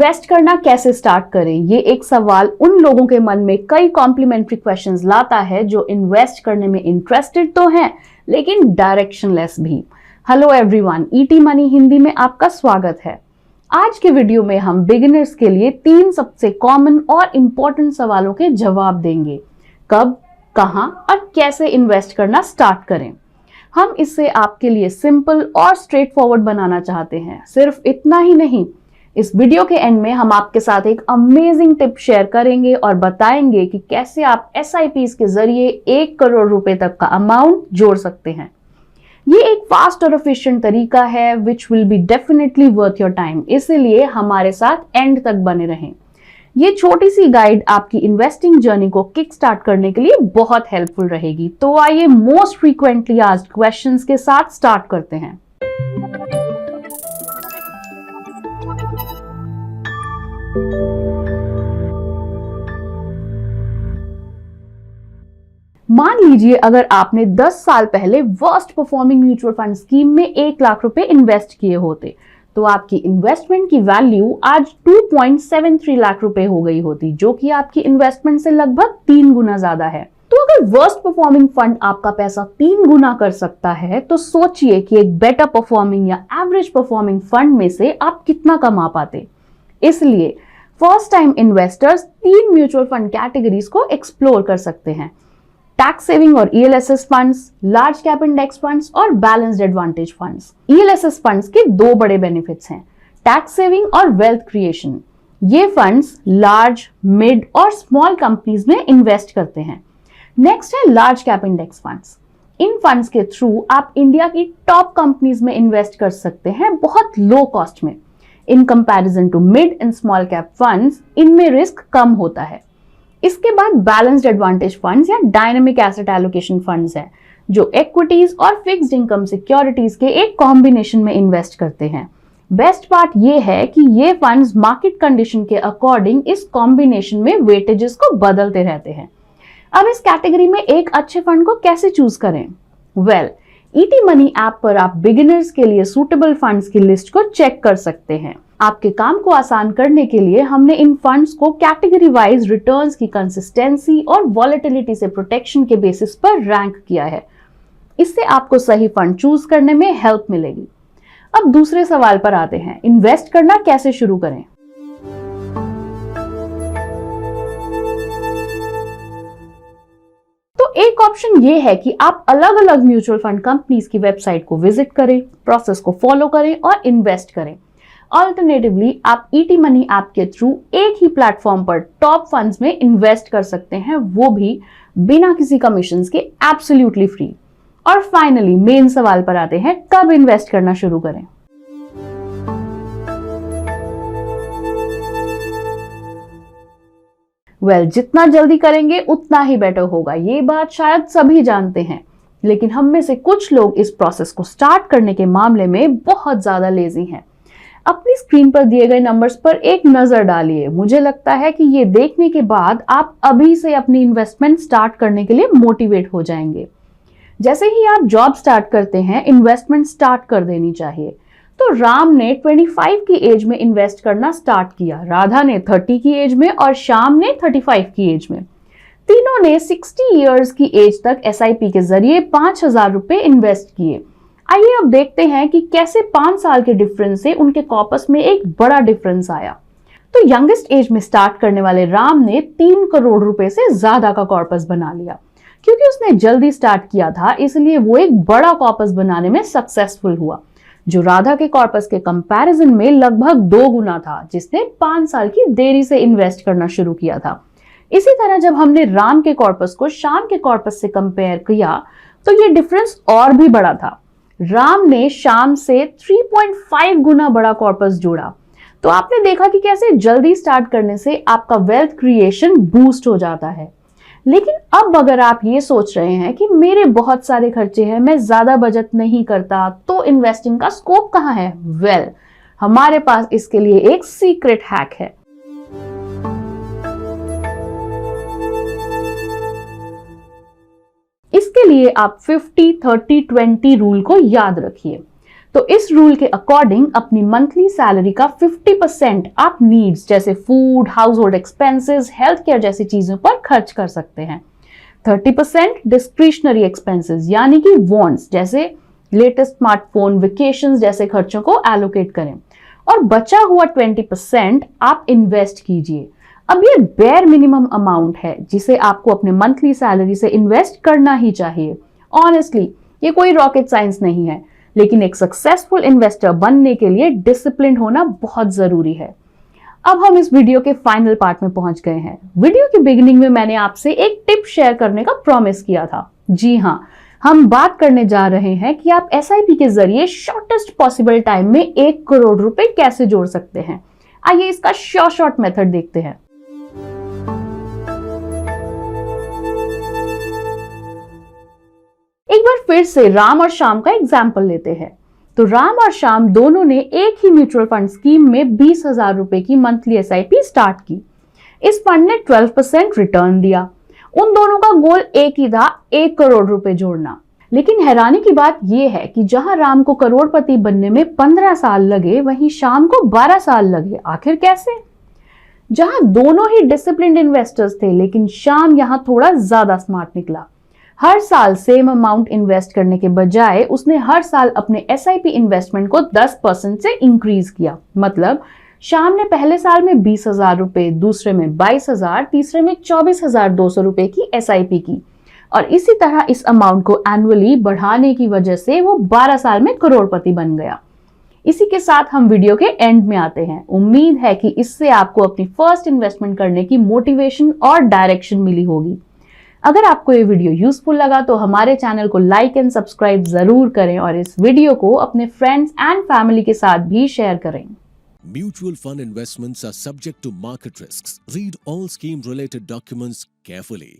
Invest करना कैसे start करें, ये एक सवाल उन लोगों के मन में कई कॉम्प्लीमेंट्री क्वेश्चंस लाता है जो इन्वेस्ट करने में इंटरेस्टेड तो हैं लेकिन डायरेक्शनलेस भी। Hello everyone, ET money Hindi में आपका स्वागत है। आज के वीडियो में हम बिगिनर्स के लिए 3 सबसे कॉमन और इंपॉर्टेंट सवालों के जवाब देंगे। कब, कहां और कैसे इन्वेस्ट करना स्टार्ट करें। हम इसे आपके लिए सिंपल और स्ट्रेट फॉरवर्ड बनाना चाहते हैं। सिर्फ इतना ही नहीं, इस वीडियो के एंड में हम आपके साथ एक अमेजिंग टिप शेयर करेंगे और बताएंगे कि कैसे आप SIPs के जरिए 1 करोड़ रुपए तक का अमाउंट जोड़ सकते हैं। ये एक फास्ट और एफिशिएंट तरीका है which will be definitely worth your time, इसलिए हमारे साथ एंड तक बने रहें। ये छोटी सी गाइड आपकी इन्वेस्टिंग जर्नी को किक स्टार्ट करने के लिए बहुत हेल्पफुल रहेगी। तो आइए मोस्ट फ्रीक्वेंटली आस्क्ड क्वेश्चंस के साथ स्टार्ट करते हैं। मान लीजिए अगर आपने 10 साल पहले worst performing mutual fund scheme में 1 लाख रुपए इन्वेस्ट किए होते तो आपकी इन्वेस्टमेंट की वैल्यू आज 2.73 लाख रुपए हो गई होती, जो कि आपकी इन्वेस्टमेंट से लगभग 3 गुना ज्यादा है। तो अगर वर्स्ट परफॉर्मिंग फंड आपका पैसा 3 गुना कर सकता है तो सोचिए कि एक बेटर परफॉर्मिंग या एवरेज परफॉर्मिंग फंड में से आप कितना कमा पाते। इसलिए first time investors 3 mutual fund categories को एक्सप्लोर कर सकते हैं: टैक्स सेविंग और ELSS funds, large cap index funds और balanced advantage funds. ELSS funds के 2 बड़े बेनिफिट्स हैं: टैक्स सेविंग और वेल्थ क्रिएशन। ये फंड्स लार्ज, मिड और स्मॉल कंपनीज में इन्वेस्ट करते हैं। नेक्स्ट है लार्ज कैप इंडेक्स फंड्स। इन फंड्स के थ्रू आप इंडिया की टॉप कंपनीज में इन्वेस्ट कर सकते हैं बहुत लो कॉस्ट में। In comparison to mid and small cap funds, इनमें रिस्क कम होता है। इसके बाद बैलेंस्ड एडवांटेज फंड्स या डायनेमिक एसेट एलोकेशन फंड्स हैं, जो इक्विटीज और फिक्स्ड इनकम सिक्योरिटीज के एक कॉम्बिनेशन में इन्वेस्ट करते हैं। बेस्ट पार्ट ये है कि ये फंड्स मार्केट कंडीशन के अकॉर्डिंग इस कॉम्बिनेशन में वेटेजेस को बदलते रहते हैं। अब इस कैटेगरी में एक अच्छे फंड को कैसे चूज करें? ईटी मनी ऐप पर आप बिगिनर्स के लिए सूटेबल फंड्स की लिस्ट को चेक कर सकते हैं। आपके काम को आसान करने के लिए हमने इन फंड्स को कैटेगरी वाइज रिटर्न्स की कंसिस्टेंसी और वॉलेटिलिटी से प्रोटेक्शन के बेसिस पर रैंक किया है। इससे आपको सही फंड चूज करने में हेल्प मिलेगी। अब दूसरे सवाल पर आते हैं, इन्वेस्ट करना कैसे शुरू करें? तो एक ऑप्शन ये है कि आप अलग अलग म्यूचुअल फंड कंपनीज की वेबसाइट को विजिट करें, प्रोसेस को फॉलो करें और इन्वेस्ट करें। ऑल्टरनेटिवली आप ईटी मनी ऐप के थ्रू एक ही प्लेटफॉर्म पर टॉप फंड्स में इन्वेस्ट कर सकते हैं, वो भी बिना किसी कमीशंस के, एब्सोल्युटली फ्री। और फाइनली मेन सवाल पर आते हैं, कब इन्वेस्ट करना शुरू करें? जितना जल्दी करेंगे उतना ही बेटर होगा। ये बात शायद सभी जानते हैं, लेकिन हम में से कुछ लोग इस प्रोसेस को स्टार्ट करने के मामले में बहुत ज्यादा लेजी हैं। अपनी स्क्रीन पर दिए गए नंबर्स पर एक नजर डालिए। मुझे लगता है कि ये देखने के बाद आप अभी से अपनी इन्वेस्टमेंट स्टार्ट करने के लिए मोटिवेट हो जाएंगे। जैसे ही आप जॉब स्टार्ट करते हैं, इन्वेस्टमेंट स्टार्ट कर देनी चाहिए। तो राम ने 25 की एज में इन्वेस्ट करना स्टार्ट किया, राधा ने 30 की एज में और श्याम ने 35 की एज में। तीनों ने 60 इयर्स की एज तक SIP के जरिए 5,000 रुपए इन्वेस्ट किए। आइए अब देखते हैं कि कैसे 5 साल के डिफरेंस से उनके कॉर्पस में एक बड़ा डिफरेंस आया। तो यंगेस्ट एज में स्टार्ट करने वाले राम ने 3 करोड़ रुपए से ज्यादा का कॉर्पस बना लिया। क्योंकि उसने जल्दी स्टार्ट किया था, इसलिए वो एक बड़ा कॉर्पस बनाने में सक्सेसफुल हुआ, जो राधा के कॉर्पस के कंपैरिजन में लगभग 2 गुना था, जिसने 5 साल की देरी से इन्वेस्ट करना शुरू किया था। इसी तरह जब हमने राम के कॉर्पस को श्याम के कॉर्पस से कंपेयर किया तो ये डिफरेंस और भी बड़ा था। राम ने श्याम से 3.5 गुना बड़ा कॉर्पस जोड़ा। तो आपने देखा कि कैसे जल्दी स्टार्ट करने से आपका वेल्थ क्रिएशन बूस्ट हो जाता है। लेकिन अब अगर आप ये सोच रहे हैं कि मेरे बहुत सारे खर्चे हैं, मैं ज्यादा बचत नहीं करता, तो इन्वेस्टिंग का स्कोप कहाँ है? हमारे पास इसके लिए एक सीक्रेट हैक है। इसके लिए आप 50-30-20 रूल को याद रखिए। तो इस रूल के अकॉर्डिंग अपनी मंथली सैलरी का 50% आप नीड्स जैसे food, house hold expenses, health care जैसी चीजों पर खर्च कर सकते हैं। 30% डिस्क्रिशनरी एक्सपेंसेस यानी कि वॉन्ट्स जैसे लेटेस्ट स्मार्टफोन, वेकेशंस जैसे खर्चों को एलोकेट करें, और बचा हुआ 20% आप इन्वेस्ट कीजिए। अब ये बेयर मिनिमम अमाउंट है जिसे आपको अपने मंथली सैलरी से इन्वेस्ट करना ही चाहिए। ऑनेस्टली ये कोई रॉकेट साइंस नहीं है, लेकिन एक सक्सेसफुल इन्वेस्टर बनने के लिए डिसिप्लिन होना बहुत जरूरी है। अब हम इस वीडियो के फाइनल पार्ट में पहुंच गए हैं। वीडियो की बिगिनिंग में मैंने आपसे एक टिप शेयर करने का प्रॉमिस किया था। जी हाँ, हम बात करने जा रहे हैं कि आप एसआईपी के जरिए शॉर्टेस्ट पॉसिबल टाइम में 1 करोड़ रुपए कैसे जोड़ सकते हैं। आइए इसका शॉर्ट मेथड देखते हैं। एक बार फिर से राम और श्याम का एग्जाम्पल लेते हैं। तो राम और श्याम दोनों ने एक ही म्यूचुअल फंड स्कीम में 20,000 रुपए की मंथली एसआईपी स्टार्ट की। इस फंड ने 12% रिटर्न दिया। उन दोनों का गोल एक ही था, 1 करोड़ रुपए जोड़ना। लेकिन हैरानी की बात यह है कि जहां राम को करोड़पति बनने में 15 साल लगे, वहीं श्याम को 12 साल लगे। आखिर कैसे? जहां दोनों ही डिसिप्लिन्ड इन्वेस्टर्स थे, लेकिन श्याम यहां थोड़ा ज्यादा स्मार्ट निकला। हर साल सेम अमाउंट इन्वेस्ट करने के बजाय उसने हर साल अपने एसआईपी इन्वेस्टमेंट को 10% से इंक्रीज किया। मतलब श्याम ने पहले साल में 20,000 रुपए, दूसरे में 22,000, तीसरे में 24,200 रुपए की एसआईपी की, और इसी तरह इस अमाउंट को एनुअली बढ़ाने की वजह से वो 12 साल में करोड़पति बन गया। इसी के साथ हम वीडियो के एंड में आते हैं। उम्मीद है कि इससे आपको अपनी फर्स्ट इन्वेस्टमेंट करने की मोटिवेशन और डायरेक्शन मिली होगी। अगर आपको ये वीडियो यूजफुल लगा तो हमारे चैनल को लाइक एंड सब्सक्राइब जरूर करें, और इस वीडियो को अपने फ्रेंड्स एंड फैमिली के साथ भी शेयर करें। Mutual fund investments are subject to market risks. Read all scheme related documents carefully.